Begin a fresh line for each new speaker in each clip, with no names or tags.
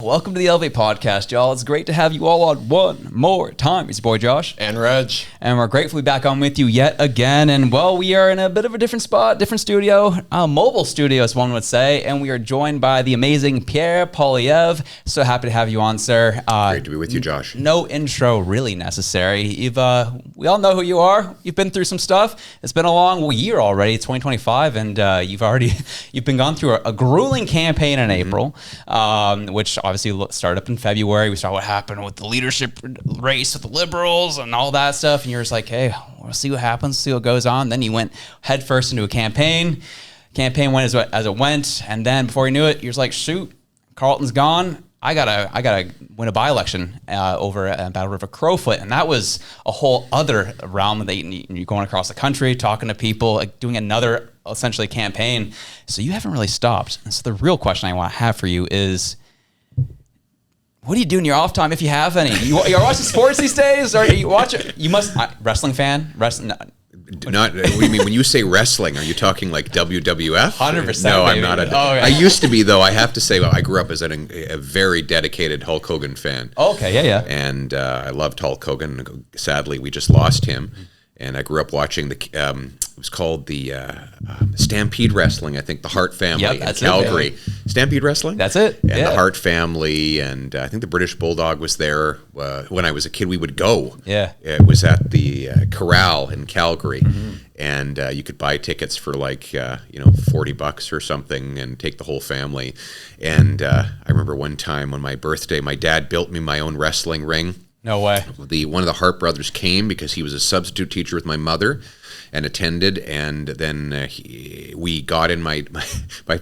Welcome to the Elevate Podcast, y'all. It's great to have you all on one more time. It's your boy Josh.
And Reg.
And we're grateful to be back on with you yet again. And well, we are in a bit of a different spot, different studio, mobile studio, as one would say. And we are joined by the amazing Pierre Poilievre. So happy to have you on, sir.
Great to be with you, Josh.
No intro really necessary. We all know who you are. You've been through some stuff. It's been a long year already. It's 2025, and you've been gone through a grueling campaign in April, which obviously started up in February. We saw what happened with the leadership race with the Liberals and all that stuff. And you're just like, hey, we'll see what happens, see what goes on. Then you went headfirst into a campaign. Campaign went as it went. And then before you knew it, you're just like, shoot, Carleton's gone. I gotta win a by-election over at Battle River Crowfoot. And that was a whole other realm that you're going across the country, talking to people, like doing another essentially campaign. So you haven't really stopped. And so the real question I want to have for you is, what do you do in your off time, if you have any? You're watching sports these days, or you watch it? You must wrestling fan. Wrestling.
Not. What do you mean when you say wrestling? Are you talking like WWF?
100%.
No,
baby.
I'm not.
Okay.
I used to be, though. I have to say, I grew up as a very dedicated Hulk Hogan fan.
Okay, yeah.
And I loved Hulk Hogan. Sadly, we just lost him. And I grew up watching it was called the Stampede Wrestling, I think, the Hart family in Calgary.
It, yeah.
Stampede Wrestling?
That's it.
And the Hart family, and I think the British Bulldog was there. When I was a kid, we would go.
Yeah.
It was at the Corral in Calgary. Mm-hmm. And you could buy tickets for like, $40 or something and take the whole family. And I remember one time on my birthday, my dad built me my own wrestling ring.
No way.
One of the Hart brothers came because he was a substitute teacher with my mother and attended, and then we got in. My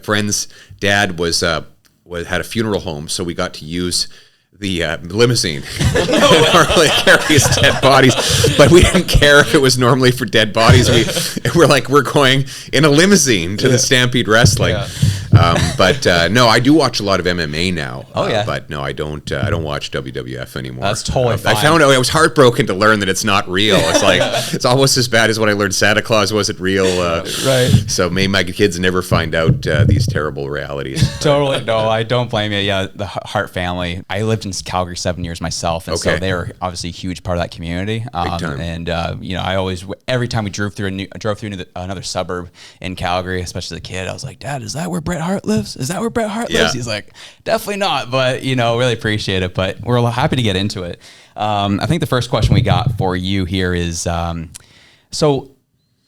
friend's dad had a funeral home, so we got to use the limousine normally carries dead bodies, but we didn't care if it was normally for dead bodies. We're going in a limousine to the Stampede Wrestling. Yeah. No, I do watch a lot of MMA now.
Oh yeah,
but no, I don't watch WWF anymore.
That's totally fine.
I found out I was heartbroken to learn that it's not real. It's like it's almost as bad as when I learned Santa Claus wasn't real.
Right.
So may my kids never find out these terrible realities.
Totally. No, I don't blame you. Yeah, the Hart family. I lived in Calgary 7 years myself, and so they were obviously a huge part of that community.
Big time.
And I always, every time we drove through another suburb in Calgary, especially as a kid, I was like, Dad, is that where Bret Hart lives? Is that where Bret Hart lives? He's like, definitely not, but really appreciate it. But we're happy to get into it. I think the first question we got for you here is, so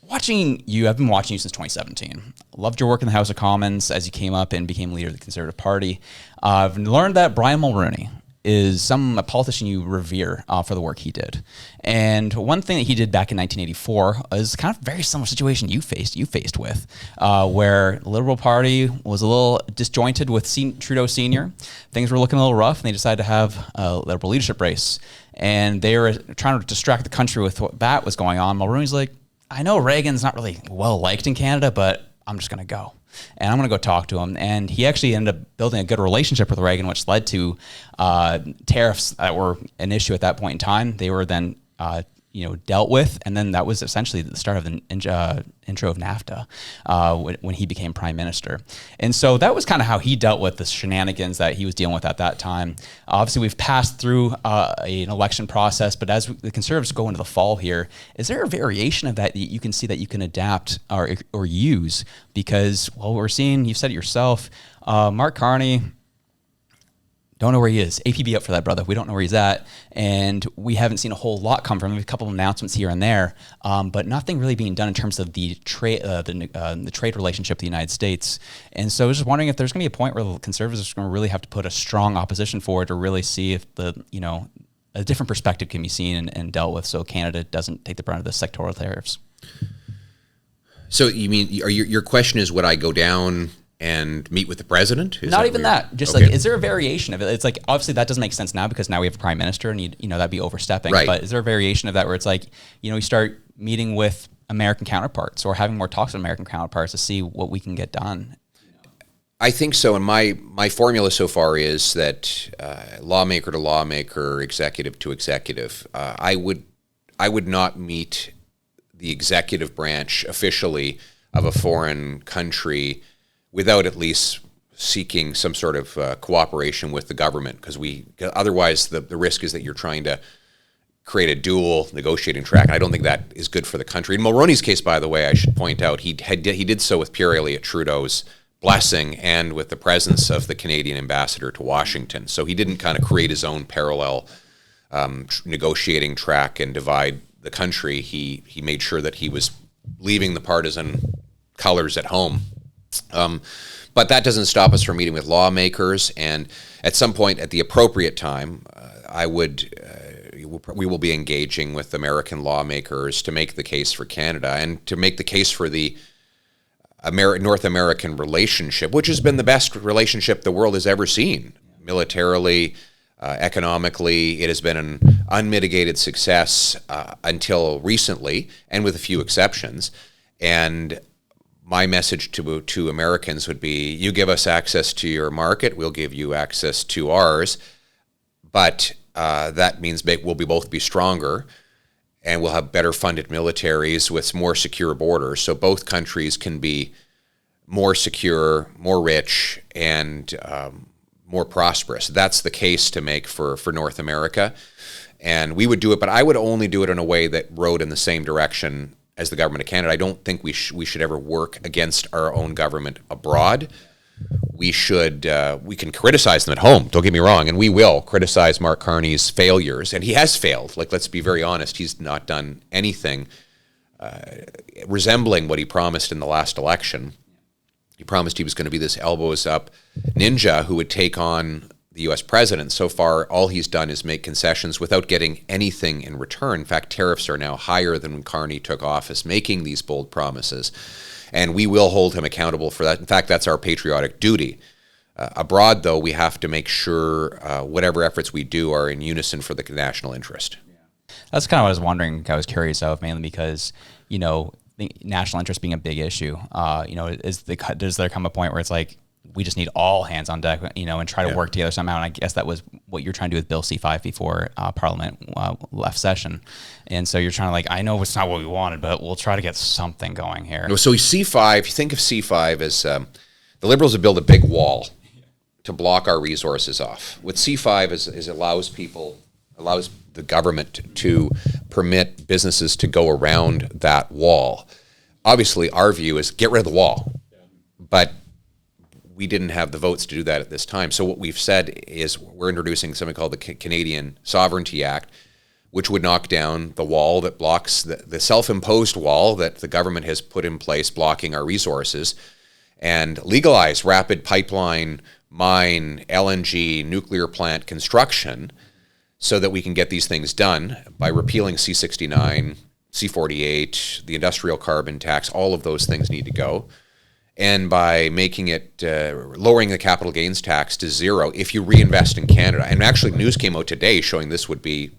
watching you, I've been watching you since 2017. Loved your work in the House of Commons as you came up and became leader of the Conservative Party. I've learned that Brian Mulroney is a politician you revere for the work he did. And one thing that he did back in 1984 is kind of a very similar situation you faced with, where the Liberal Party was a little disjointed with Trudeau Sr. Things were looking a little rough, and they decided to have a Liberal leadership race. And they were trying to distract the country with what that was going on. Mulroney's like, I know Reagan's not really well liked in Canada, but I'm just going to go. And I'm going to go talk to him. And he actually ended up building a good relationship with Reagan, which led to tariffs that were an issue at that point in time. They were then dealt with, and then that was essentially the start of the intro of NAFTA when he became prime minister. And so that was kind of how he dealt with the shenanigans that he was dealing with at that time. Obviously, we've passed through an election process, but as the Conservatives go into the fall here, is there a variation of that you can see that you can adapt or use? Because, we're seeing, you've said it yourself, Mark Carney, don't know where he is. APB up for that, brother. We don't know where he's at. And we haven't seen a whole lot come from him. A couple of announcements here and there, but nothing really being done in terms of the trade relationship with the United States. And so I was just wondering if there's going to be a point where the Conservatives are going to really have to put a strong opposition forward to really see if a different perspective can be seen and dealt with, so Canada doesn't take the brunt of the sectoral tariffs.
So you mean, your question is, would I go down and meet with the president?
Not even that. Just okay. Like, is there a variation of it? It's like, obviously that doesn't make sense now because now we have a prime minister and that'd be overstepping.
Right.
But is there a variation of that where it's like, you start meeting with American counterparts or having more talks with American counterparts to see what we can get done?
I think so. And my formula so far is that lawmaker to lawmaker, executive to executive. I would not meet the executive branch officially of a foreign country without at least seeking some sort of cooperation with the government, because otherwise the risk is that you're trying to create a dual negotiating track, and I don't think that is good for the country. In Mulroney's case, by the way, I should point out, he did so with Pierre Elliott Trudeau's blessing and with the presence of the Canadian ambassador to Washington. So he didn't kind of create his own parallel negotiating track and divide the country. He made sure that he was leaving the partisan colors at home. But that doesn't stop us from meeting with lawmakers, and at some point at the appropriate time, we will be engaging with American lawmakers to make the case for Canada and to make the case for the North American relationship, which has been the best relationship the world has ever seen. Militarily, economically, it has been an unmitigated success until recently, and with a few exceptions. And my message to Americans would be, you give us access to your market, we'll give you access to ours, but that means we'll both be stronger, and we'll have better funded militaries with more secure borders, so both countries can be more secure, more rich, and more prosperous. That's the case to make for North America, and we would do it, but I would only do it in a way that rode in the same direction as the government of Canada. I don't think we should ever work against our own government abroad. We can criticize them at home, don't get me wrong, and we will criticize Mark Carney's failures, and he has failed. Like, let's be very honest, he's not done anything resembling what he promised in the last election. He promised he was going to be this elbows up ninja who would take on the U.S. president. So far, all he's done is make concessions without getting anything in return. In fact, tariffs are now higher than when Carney took office, making these bold promises. And we will hold him accountable for that. In fact, that's our patriotic duty. Abroad, though, we have to make sure whatever efforts we do are in unison for the national interest.
Yeah. That's kind of what I was wondering. I was curious of, mainly because, the national interest being a big issue. Does there come a point where it's like, we just need all hands on deck, and try to work together somehow. And I guess that was what you're trying to do with Bill C-5 before Parliament left session. And so you're trying to I know it's not what we wanted, but we'll try to get something going here.
So C-5, you think of C-5 as the Liberals have built a big wall to block our resources off. What C-5 is allows the government to permit businesses to go around that wall. Obviously, our view is get rid of the wall. But we didn't have the votes to do that at this time. So what we've said is we're introducing something called the Canadian Sovereignty Act, which would knock down the wall that blocks the self-imposed wall that the government has put in place blocking our resources, and legalize rapid pipeline, mine, LNG, nuclear plant construction so that we can get these things done by repealing C-69, C-48, the industrial carbon tax. All of those things need to go. And by making it, lowering the capital gains tax to zero if you reinvest in Canada. And actually news came out today showing this would be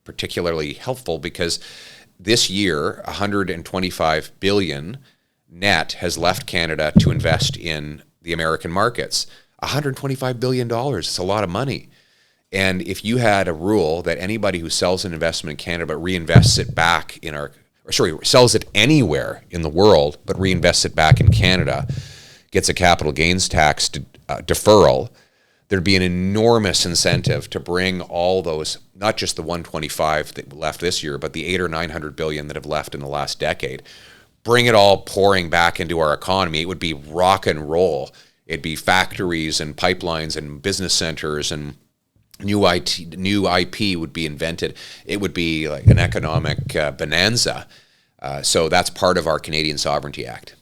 particularly helpful, because this year, $125 billion net has left Canada to invest in the American markets. $125 billion, it's a lot of money. And if you had a rule that anybody who sells an investment in Canada but reinvests it back in sells it anywhere in the world but reinvests it back in Canada, gets a capital gains tax deferral, there'd be an enormous incentive to bring all those, not just the 125 that left this year, but the 800 or 900 billion that have left in the last decade, bring it all pouring back into our economy. It would be rock and roll. It'd be factories and pipelines and business centers, and new IP would be invented. It would be like an economic bonanza. So that's part of our Canadian Sovereignty Act.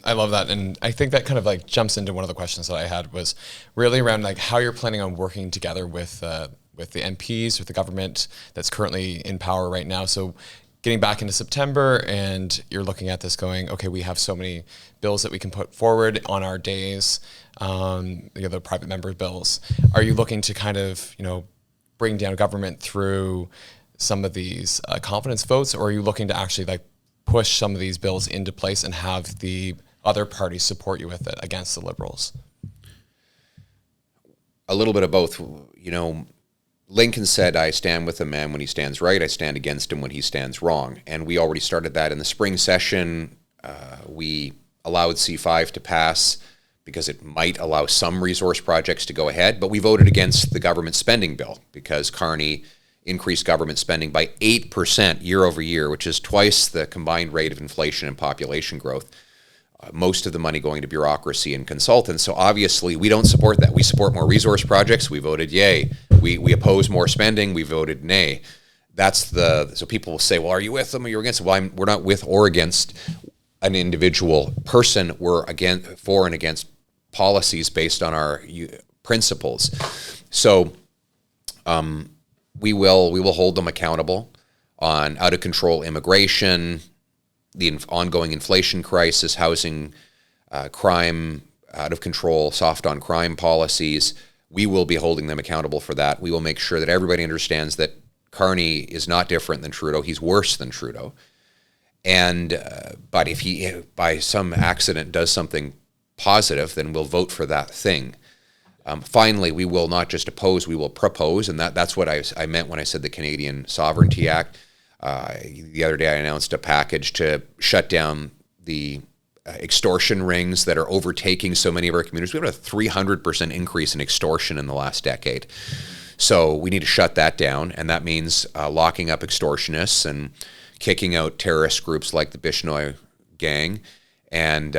I love that. And I think that kind of jumps into one of the questions that I had, was really around how you're planning on working together with the MPs, with the government that's currently in power right now. So getting back into September, and you're looking at this going, okay, we have so many bills that we can put forward on our days, the private member bills. Are you looking to kind of, bring down government through some of these confidence votes, or are you looking to actually push some of these bills into place and have the other parties support you with it against the Liberals?
A little bit of both. Lincoln said, I stand with a man when he stands right, I stand against him when he stands wrong. And we already started that in the spring session. We allowed C-5 to pass because it might allow some resource projects to go ahead. But we voted against the government spending bill because Carney increased government spending by 8% year over year, which is twice the combined rate of inflation and population growth. Most of the money going to bureaucracy and consultants. So obviously we don't support that. We support more resource projects. We voted yay. We oppose more spending. We voted nay. So people will say, well, are you with them or you're against them? Well, we're not with or against an individual person. We're for and against policies based on our principles. So we will hold them accountable on out of control immigration, the ongoing inflation crisis, housing, crime, out of control, soft on crime policies. We will be holding them accountable for that. We will make sure that everybody understands that Carney is not different than Trudeau. He's worse than Trudeau. And but if he, by some accident, does something positive, then we'll vote for that thing. Finally, we will not just oppose, we will propose, and that's what I meant when I said the Canadian Sovereignty Act. The other day I announced a package to shut down the extortion rings that are overtaking so many of our communities. We have a 300% increase in extortion in the last decade. So we need to shut that down, and that means locking up extortionists and kicking out terrorist groups like the Bishnoi gang, and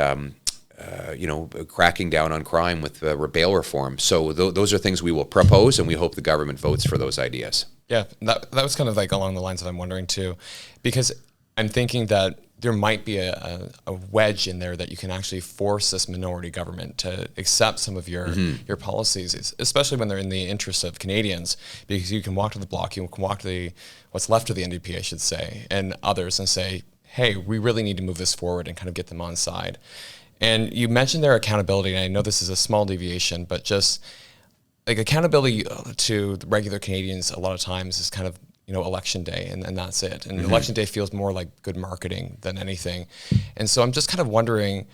cracking down on crime with bail reform. So those are things we will propose, and we hope the government votes for those ideas.
Yeah, that was kind of like along the lines that I'm wondering too, because I'm thinking that there might be a wedge in there that you can actually force this minority government to accept some of your policies, especially when they're in the interest of Canadians, because you can walk to the Bloc, you can walk to what's left of the NDP, I should say, and others, and say, hey, we really need to move this forward and kind of get them on side. And you mentioned their accountability, and I know this is a small deviation, but just like accountability to the regular Canadians a lot of times is kind of, election day, and that's it. And election day feels more like good marketing than anything. And so I'm just kind of wondering,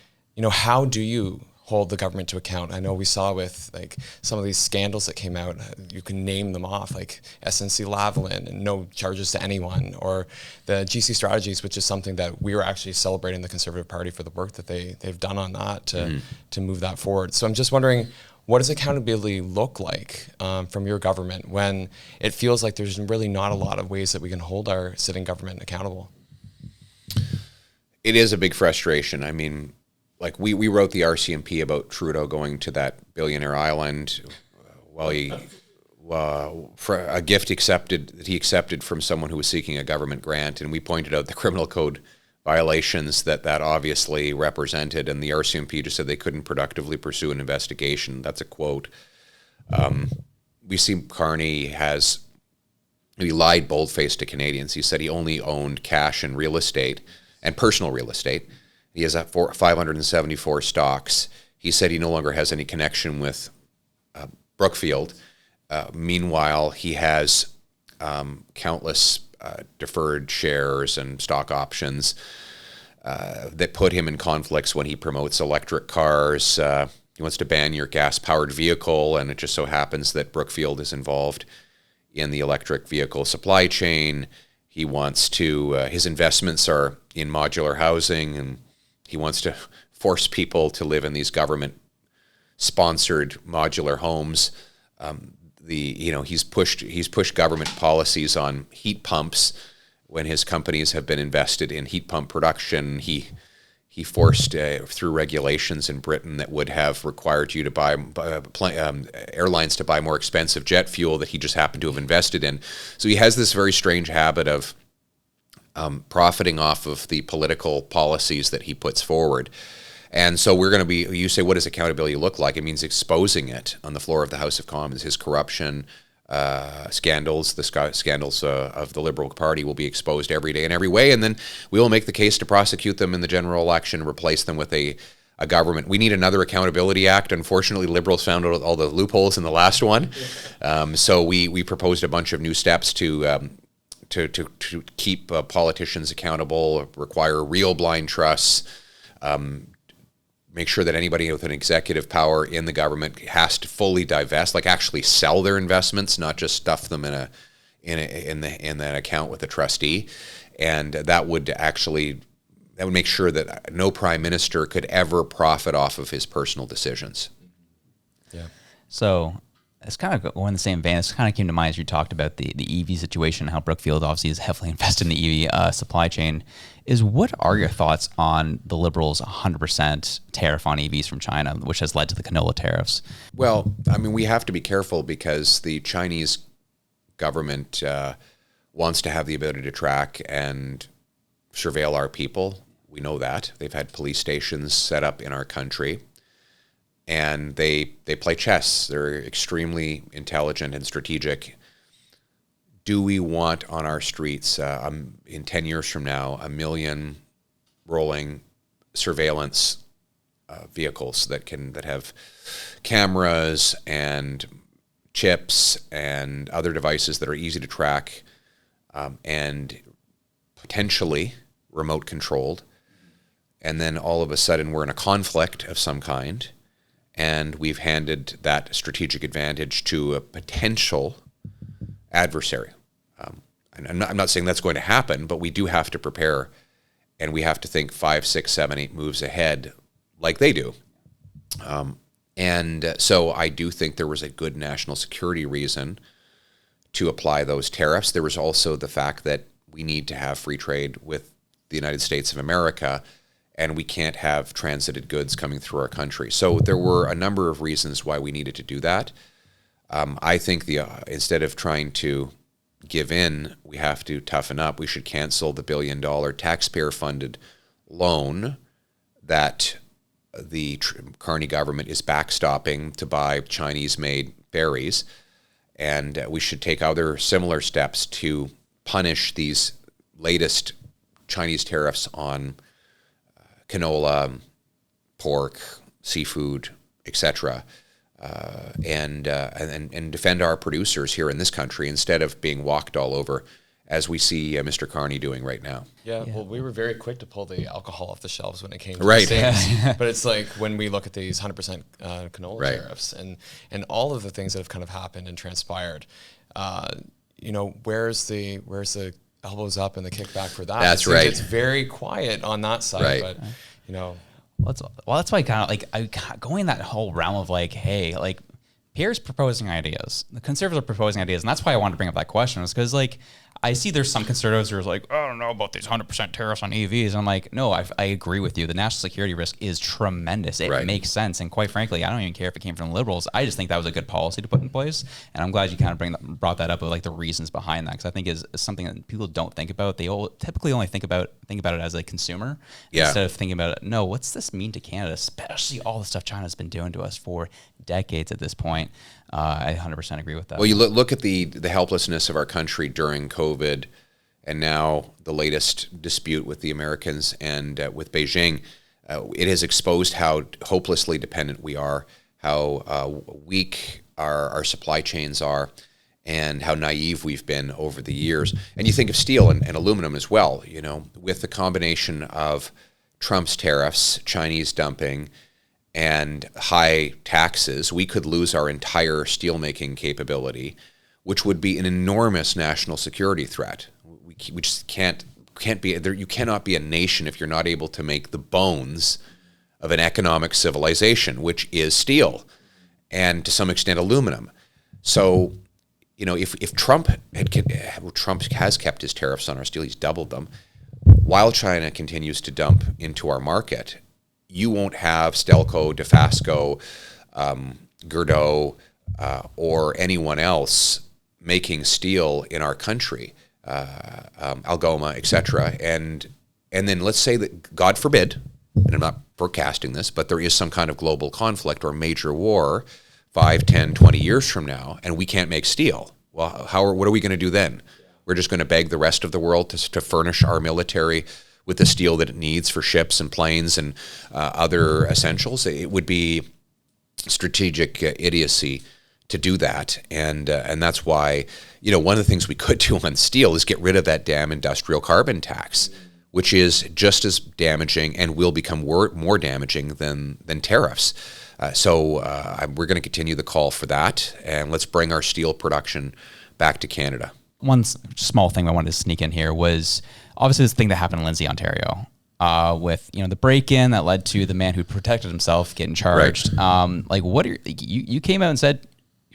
how do you hold the government to account? I know we saw with like some of these scandals that came out, you can name them off, like SNC-Lavalin and no charges to anyone, or the GC strategies, which is something that we were actually celebrating the Conservative Party for the work that they've done on that to move that forward. So I'm just wondering, what does accountability look like from your government when it feels like there's really not a lot of ways that we can hold our sitting government accountable?
It is a big frustration. I mean, like we wrote the RCMP about Trudeau going to that billionaire island for a gift that he accepted from someone who was seeking a government grant, and we pointed out the criminal code violations that obviously represented, and the RCMP just said they couldn't productively pursue an investigation. That's a quote. We see Carney he lied bold-faced to Canadians. He said he only owned cash and real estate and personal real estate. He has 574 stocks. He said he no longer has any connection with Brookfield. Meanwhile, he has countless deferred shares and stock options that put him in conflicts when he promotes electric cars. He wants to ban your gas-powered vehicle, and it just so happens that Brookfield is involved in the electric vehicle supply chain. He wants to, his investments are in modular housing, and he wants to force people to live in these government-sponsored modular homes. He's pushed government policies on heat pumps when his companies have been invested in heat pump production. He forced through regulations in Britain that would have required you to buy airlines to buy more expensive jet fuel that he just happened to have invested in. So he has this very strange habit of profiting off of the political policies that he puts forward. And so we're going to you say, what does accountability look like? It means exposing it on the floor of the House of Commons. His corruption scandals, the scandals of the Liberal Party will be exposed every day in every way. And then we will make the case to prosecute them in the general election, replace them with a government. We need another Accountability Act. Unfortunately, Liberals found out all the loopholes in the last one. So we proposed a bunch of new steps to keep politicians accountable, require real blind trusts, make sure that anybody with an executive power in the government has to fully divest, like actually sell their investments, not just stuff them in an account with a trustee, and that would actually that would make sure that no prime minister could ever profit off of his personal decisions.
Yeah.
So it's kind of going in the same vein. This kind of came to mind as you talked about the EV situation, how Brookfield obviously is heavily invested in the EV supply chain. What are your thoughts on the Liberals' 100% tariff on EVs from China, which has led to the canola tariffs?
Well, I mean, we have to be careful because the Chinese government wants to have the ability to track and surveil our people. We know that. They've had police stations set up in our country, and they play chess. They're extremely intelligent and strategic. Do we want on our streets in 10 years from now 1 million rolling surveillance vehicles that have cameras and chips and other devices that are easy to track and potentially remote controlled, and then all of a sudden we're in a conflict of some kind, and we've handed that strategic advantage to a potential adversary. And I'm not saying that's going to happen, but we do have to prepare, and we have to think 5, 6, 7, 8 moves ahead like they do. And so I do think there was a good national security reason to apply those tariffs. There was also the fact that we need to have free trade with the United States of America, and we can't have transited goods coming through our country. So there were a number of reasons why we needed to do that. I think instead of trying to give in, we have to toughen up. We should cancel the $1 billion taxpayer-funded loan that the Carney government is backstopping to buy Chinese-made berries, and we should take other similar steps to punish these latest Chinese tariffs on canola, pork, seafood, etc., and defend our producers here in this country instead of being walked all over, as we see Mr. Carney doing right now.
Yeah, well, we were very quick to pull the alcohol off the shelves when it came to
Right.
things. But it's like when we look at these 100% canola tariffs and all of the things that have kind of happened and transpired, where's the elbows up and the kickback for that?
That's right.
It's very quiet on that side,
Right.
but
That's why I going that whole realm of hey, Pierre's proposing ideas. The conservatives are proposing ideas, and that's why I wanted to bring up that question, is because I see there's some conservatives who are like, I don't know about these 100% tariffs on EVs. And I'm like, no, I agree with you. The national security risk is tremendous. It makes sense. And quite frankly, I don't even care if it came from the Liberals. I just think that was a good policy to put in place. And I'm glad you kind of brought that up with the reasons behind that, because I think is something that people don't think about. They typically only think about it as a consumer instead of thinking about it. No, what's this mean to Canada, especially all the stuff China's been doing to us for decades at this point. I 100% agree with that.
Well, you look at the helplessness of our country during COVID, and now the latest dispute with the Americans and with Beijing. It has exposed how hopelessly dependent we are, how weak our supply chains are, and how naive we've been over the years. And you think of steel and aluminum as well. With the combination of Trump's tariffs, Chinese dumping, and high taxes, we could lose our entire steelmaking capability, which would be an enormous national security threat. We just can't be there. You cannot be a nation if you're not able to make the bones of an economic civilization, which is steel and to some extent aluminum. So, if Trump has kept his tariffs on our steel, he's doubled them, while China continues to dump into our market, you won't have Stelco, Dofasco, Gerdau, or anyone else making steel in our country, Algoma, etc. And then let's say that, God forbid, and I'm not forecasting this, but there is some kind of global conflict or major war 5, 10, 20 years from now, and we can't make steel. Well, what are we going to do then? We're just going to beg the rest of the world to furnish our military with the steel that it needs for ships and planes and other essentials. It would be strategic idiocy to do that, and that's why one of the things we could do on steel is get rid of that damn industrial carbon tax, which is just as damaging and will become more damaging than tariffs. So we're going to continue the call for that, and let's bring our steel production back to Canada.
One small thing I wanted to sneak in here was obviously this thing that happened in Lindsay, Ontario. with the break-in that led to the man who protected himself getting charged. Like, what are you came out and said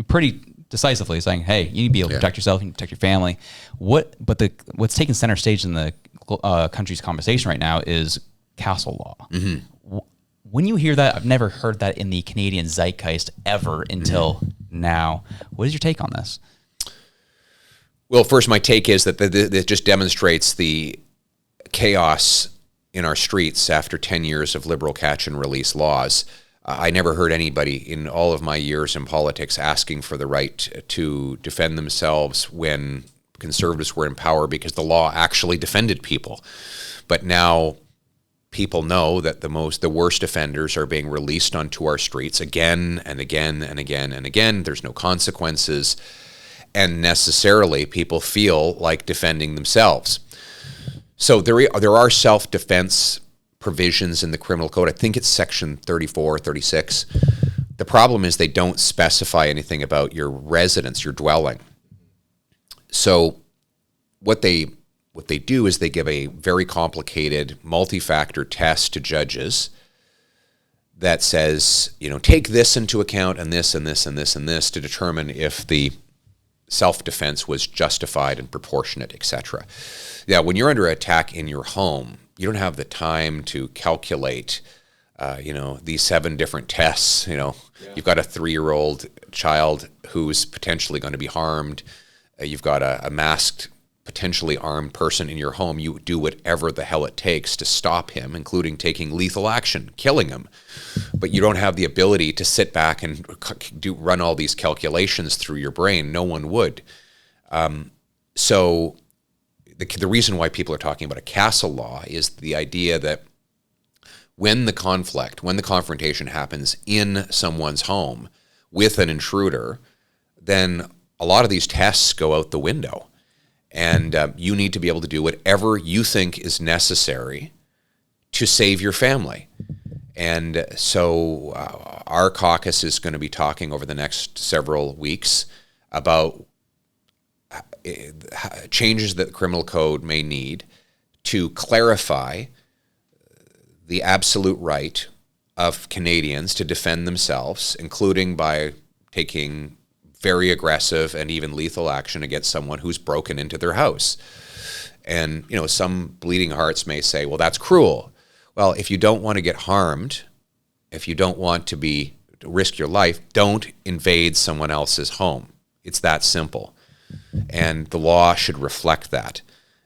pretty decisively, saying, "Hey, you need to be able to protect yourself, you need to protect your family." What's taking center stage in the country's conversation right now is castle law. When you hear that, I've never heard that in the Canadian zeitgeist ever until now. What is your take on this?
Well, first, my take is that it just demonstrates the chaos in our streets after 10 years of liberal catch and release laws. I never heard anybody in all of my years in politics asking for the right to defend themselves when conservatives were in power, because the law actually defended people. But now people know that the worst offenders are being released onto our streets again and again and again and again. There's no consequences, and necessarily people feel like defending themselves. So there are self-defense provisions in the criminal code. I think it's section 34 or 36. The problem is they don't specify anything about your residence, your dwelling. So what they do is they give a very complicated multi-factor test to judges that says, take this into account and this and this and this and this to determine if the self-defense was justified and proportionate, etc. Yeah, when you're under attack in your home, you don't have the time to calculate, these 7 different tests. You've got a 3-year-old child who's potentially going to be harmed. You've got a masked, potentially armed person in your home. You do whatever the hell it takes to stop him, including taking lethal action, killing him. But you don't have the ability to sit back and run all these calculations through your brain. No one would. So the reason why people are talking about a castle law is the idea that when the confrontation happens in someone's home with an intruder, then a lot of these tests go out the window. And you need to be able to do whatever you think is necessary to save your family. And so our caucus is going to be talking over the next several weeks about changes that the criminal code may need to clarify the absolute right of Canadians to defend themselves, including by taking very aggressive and even lethal action against someone who's broken into their house. And, some bleeding hearts may say, well, that's cruel. Well, if you don't want to get harmed, if you don't want to risk your life, don't invade someone else's home. It's that simple. And the law should reflect that.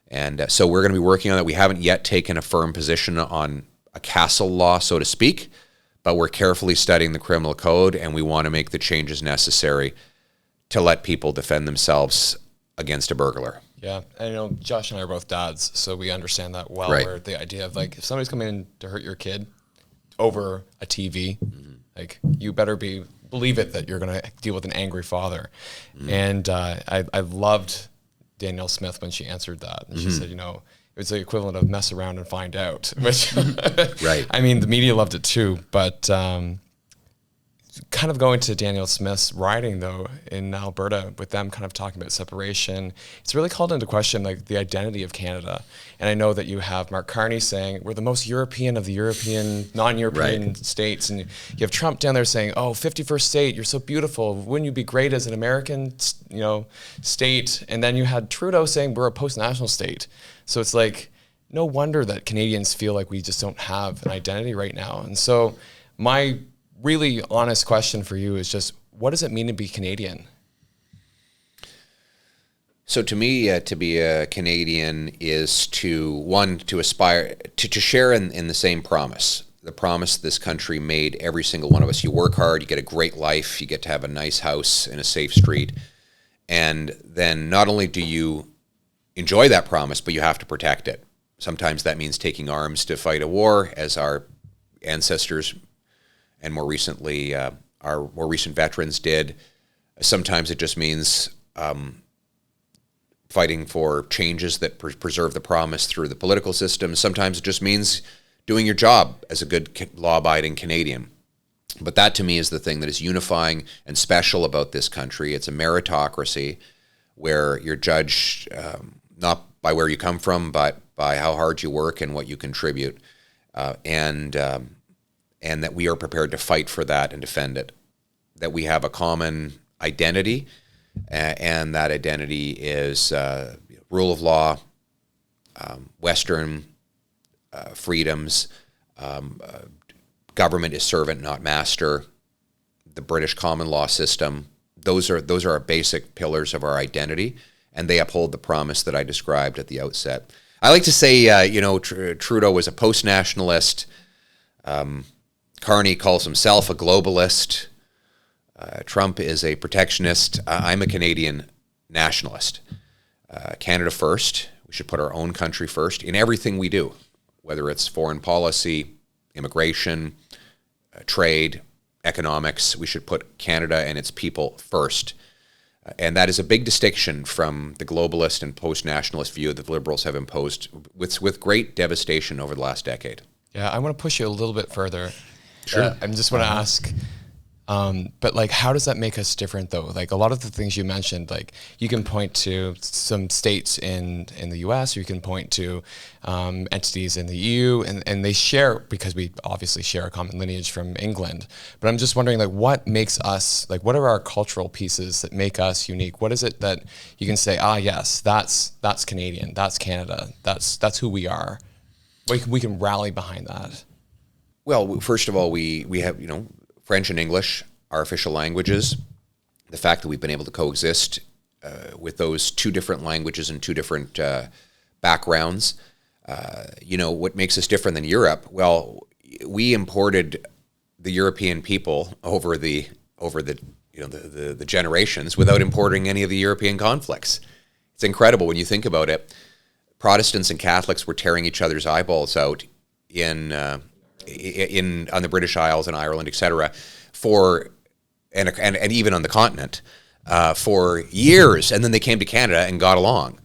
And so we're going to be working on that. We haven't yet taken a firm position on a castle law, so to speak, but we're carefully studying the criminal code, and we want to make the changes necessary to let people defend themselves against a burglar.
Yeah, and Josh and I are both dads, so we understand that well.
Right.
Where the idea of if somebody's coming in to hurt your kid over a TV, you better believe it that you're going to deal with an angry father. And I loved Danielle Smith when she answered that, and she said, it was the equivalent of mess around and find out. Which,
right?
I mean, the media loved it too, but. Kind of going to Danielle Smith's writing, though, in Alberta, with them kind of talking about separation, it's really called into question the identity of Canada. And I know that you have Mark Carney saying we're the most European of the European, non-European states, and you have Trump down there saying, "Oh, 51st state, you're so beautiful. Wouldn't you be great as an American, state?" And then you had Trudeau saying we're a post-national state. So it's no wonder that Canadians feel like we just don't have an identity right now. And so my really honest question for you is just, what does it mean to be Canadian?
So to me, to be a Canadian is to aspire to share in the same promise, the promise this country made every single one of us. You work hard, you get a great life, you get to have a nice house in a safe street. And then not only do you enjoy that promise, but you have to protect it. Sometimes that means taking arms to fight a war, as our ancestors and more recently, our more recent veterans did. Sometimes it just means fighting for changes that preserve the promise through the political system. Sometimes it just means doing your job as a good law-abiding Canadian. But that, to me, is the thing that is unifying and special about this country. It's a meritocracy where you're judged not by where you come from, but by how hard you work and what you contribute, and that we are prepared to fight for that and defend it. That we have a common identity, and that identity is rule of law, Western freedoms, government is servant, not master, the British common law system. Those are our basic pillars of our identity, and they uphold the promise that I described at the outset. I like to say, Trudeau was a post-nationalist. Carney calls himself a globalist. Trump is a protectionist. I'm a Canadian nationalist. Canada first. We should put our own country first in everything we do, whether it's foreign policy, immigration, trade, economics. We should put Canada and its people first. And that is a big distinction from the globalist and post-nationalist view that the Liberals have imposed with great devastation over the last decade.
Yeah, I want to push you a little bit further.
Sure.
I just want to ask, but like, how does that make us different though? Like a lot of the things you mentioned, like you can point to some states in the US, or you can point to entities in the EU, and they share, because we obviously share a common lineage from England. But I'm just wondering, like, what makes us, like, what are our cultural pieces that make us unique? What is it that you can say, yes, that's Canadian, that's Canada, that's who we are. We can rally behind that.
Well, first of all, we have, French and English, our official languages. The fact that we've been able to coexist with those two different languages and two different backgrounds. What makes us different than Europe? Well, we imported the European people over the generations without importing any of the European conflicts. It's incredible when you think about it. Protestants and Catholics were tearing each other's eyeballs out on the British Isles and Ireland, etc., and even on the continent for years, and then they came to Canada and got along,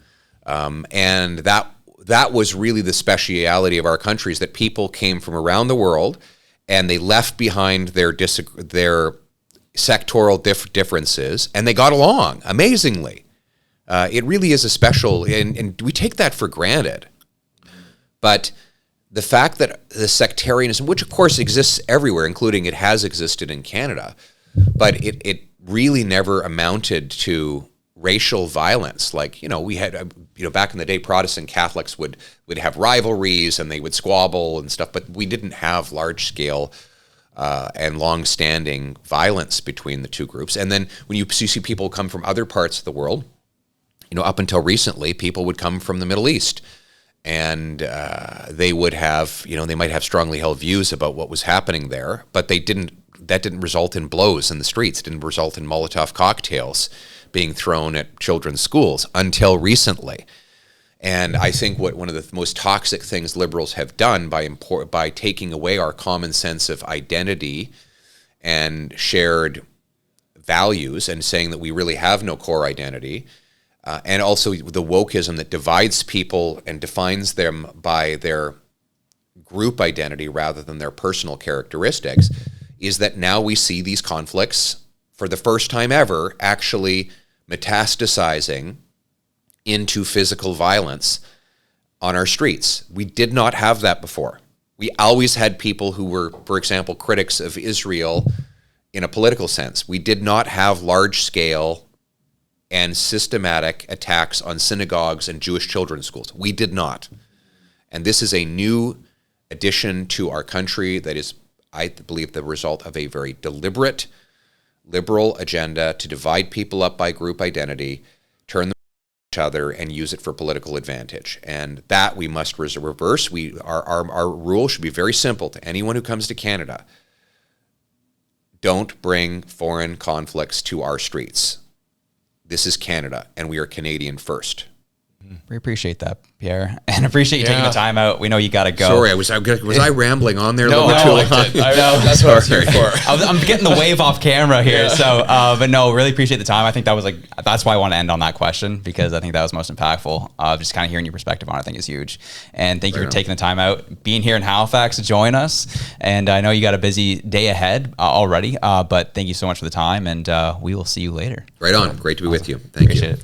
and that was really the speciality of our countries, that people came from around the world and they left behind their sectoral differences, and they got along amazingly. It really is a special, and we take that for granted. But the fact that the sectarianism, which of course exists everywhere, including it has existed in Canada, but it really never amounted to racial violence. Like, we had, back in the day, Protestant Catholics would have rivalries and they would squabble and stuff, but we didn't have large scale and long-standing violence between the two groups. And then when you see people come from other parts of the world, up until recently, people would come from the Middle East, and they would have, they might have strongly held views about what was happening there, but that didn't result in blows in the streets. It didn't result in Molotov cocktails being thrown at children's schools until recently. And I think one of the most toxic things Liberals have done by taking away our common sense of identity and shared values and saying that we really have no core identity, and also the wokeism that divides people and defines them by their group identity rather than their personal characteristics, is that now we see these conflicts for the first time ever actually metastasizing into physical violence on our streets. We did not have that before. We always had people who were, for example, critics of Israel in a political sense. We did not have large-scale and systematic attacks on synagogues and Jewish children's schools. We did not. And this is a new addition to our country that is, I believe, the result of a very deliberate liberal agenda to divide people up by group identity, turn them against each other, and use it for political advantage. And that we must reverse. Our rule should be very simple to anyone who comes to Canada. Don't bring foreign conflicts to our streets. This is Canada, and we are Canadian first.
We appreciate that, Pierre, and appreciate you taking the time out. We know you got to go.
Sorry, was I rambling on there a
No,
little bit too long?
That's what I was here for.
I'm getting the wave off camera here. So, but no, really appreciate the time. I think that's why I want to end on that question, because I think that was most impactful. Just kind of hearing your perspective on it, I think is huge. And thank you for taking the time out, being here in Halifax to join us. And I know you got a busy day ahead already, but thank you so much for the time, and we will see you later.
Right on. Great to be with you. Thank you.
Appreciate it.